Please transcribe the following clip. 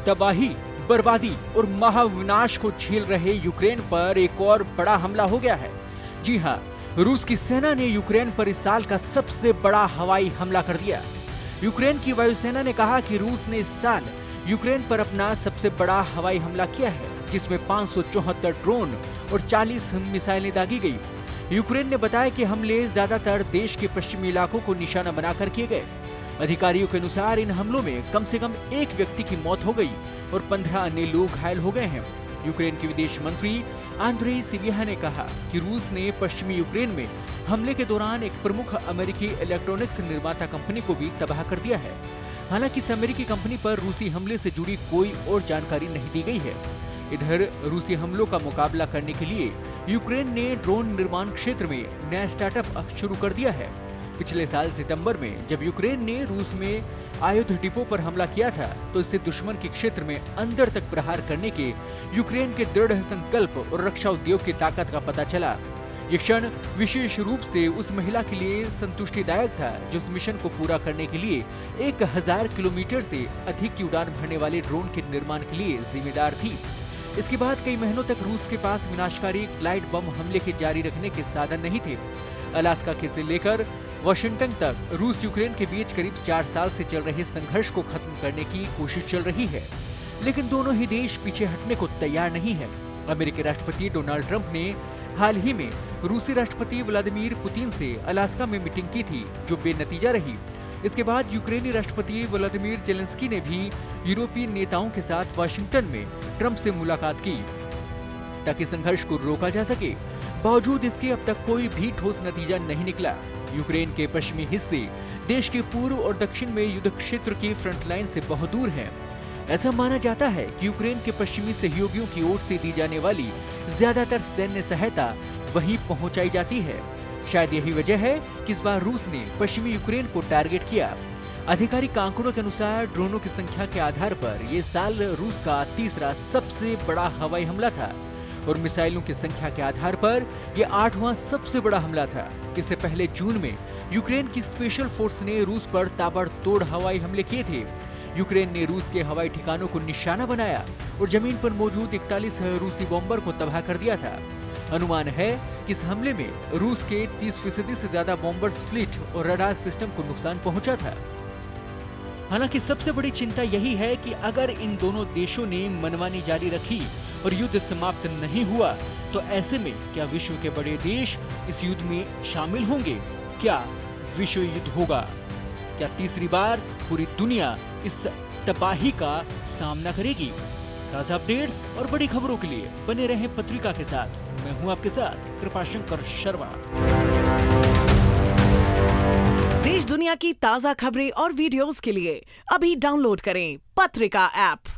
तबाही, बर्बादी और महाविनाश को झेल रहे यूक्रेन पर एक और बड़ा हमला हो गया है। जी हाँ, रूस की सेना ने यूक्रेन पर इस साल का सबसे बड़ा हवाई हमला कर दिया। यूक्रेन की वायुसेना ने कहा कि रूस ने इस साल यूक्रेन पर अपना सबसे बड़ा हवाई हमला किया है, जिसमें 574 ड्रोन और 40 मिसाइलें दागी गई। यूक्रेन ने बताया कि हमले ज्यादातर देश के पश्चिमी इलाकों को निशाना बनाकर किए गए। अधिकारियों के अनुसार इन हमलों में कम से कम एक व्यक्ति की मौत हो गई और 15 अन्य लोग घायल हो गए हैं। यूक्रेन के विदेश मंत्री आंद्रेई सिबिहा ने कहा कि रूस ने पश्चिमी यूक्रेन में हमले के दौरान एक प्रमुख अमेरिकी इलेक्ट्रॉनिक्स निर्माता कंपनी को भी तबाह कर दिया है। हालांकि इस अमेरिकी कंपनी पर रूसी हमले से जुड़ी कोई और जानकारी नहीं दी गई है। इधर रूसी हमलों का मुकाबला करने के लिए यूक्रेन ने ड्रोन निर्माण क्षेत्र में नया स्टार्टअप शुरू कर दिया है। पिछले साल सितंबर में जब यूक्रेन ने रूस में आयुध डिपो पर हमला किया था, तो इससे दुश्मन के क्षेत्र में अंदर तक प्रहार करने के यूक्रेन के दृढ़ संकल्प और रक्षा उद्योग की ताकत का पता चला। ये क्षण विशेष रूप से उस महिला के लिए संतुष्टिदायक था जो इस मिशन को पूरा करने के लिए 1000 किलोमीटर से अधिक की उड़ान भरने वाले ड्रोन के निर्माण के लिए जिम्मेदार थी। इसके बाद कई महीनों तक रूस के पास विनाशकारी ग्लाइड बम हमले के जारी रखने के साधन नहीं थे। अलास्का से लेकर वाशिंगटन तक रूस यूक्रेन के बीच करीब 4 साल से चल रहे संघर्ष को खत्म करने की कोशिश चल रही है, लेकिन दोनों ही देश पीछे हटने को तैयार नहीं है। अमेरिकी राष्ट्रपति डोनाल्ड ट्रंप ने हाल ही में रूसी राष्ट्रपति व्लादिमीर पुतिन से अलास्का में मीटिंग की थी, जो बेनतीजा रही। इसके बाद यूक्रेनी राष्ट्रपति व्लादिमीर जेलेंस्की ने भी यूरोपीय नेताओं के साथ वाशिंगटन में ट्रंप से मुलाकात की ताकि संघर्ष को रोका जा सके। बावजूद इसके अब तक कोई भी ठोस नतीजा नहीं निकला। यूक्रेन के पश्चिमी हिस्से देश के पूर्व और दक्षिण में युद्ध क्षेत्र की फ्रंटलाइन से बहुत दूर हैं। ऐसा माना जाता है कि यूक्रेन के पश्चिमी सहयोगियों की ओर से दी जाने वाली ज्यादातर सैन्य सहायता वहीं पहुंचाई जाती है। शायद यही वजह है कि इस बार रूस ने पश्चिमी यूक्रेन को टारगेट किया। आधिकारिक आंकड़ों के अनुसार ड्रोनों की संख्या के आधार पर ये साल रूस का तीसरा सबसे बड़ा हवाई हमला था और मिसाइलों की संख्या के आधार पर यह 8वां सबसे बड़ा हमला था। इससे पहले जून में यूक्रेन की स्पेशल फोर्स ने रूस पर ताबड़तोड़ हवाई हमले किए थे। यूक्रेन ने रूस के हवाई ठिकानों को निशाना बनाया और जमीन पर मौजूद 41 रूसी बॉम्बर को तबाह कर दिया था। अनुमान है कि इस हमले में रूस के 30% से ज्यादा बॉम्बर्स फ्लीट और रडार सिस्टम को नुकसान पहुंचा था। हालांकि सबसे बड़ी चिंता यही है कि अगर इन दोनों देशों ने मनमानी जारी रखी और युद्ध समाप्त नहीं हुआ, तो ऐसे में क्या विश्व के बड़े देश इस युद्ध में शामिल होंगे? क्या विश्व युद्ध होगा? क्या तीसरी बार पूरी दुनिया इस तबाही का सामना करेगी? ताजा अपडेट्स और बड़ी खबरों के लिए बने रहें पत्रिका के साथ। मैं हूं आपके साथ कृपाशंकर शर्मा। देश दुनिया की ताजा खबरें और वीडियोस के लिए अभी डाउनलोड करें पत्रिका ऐप।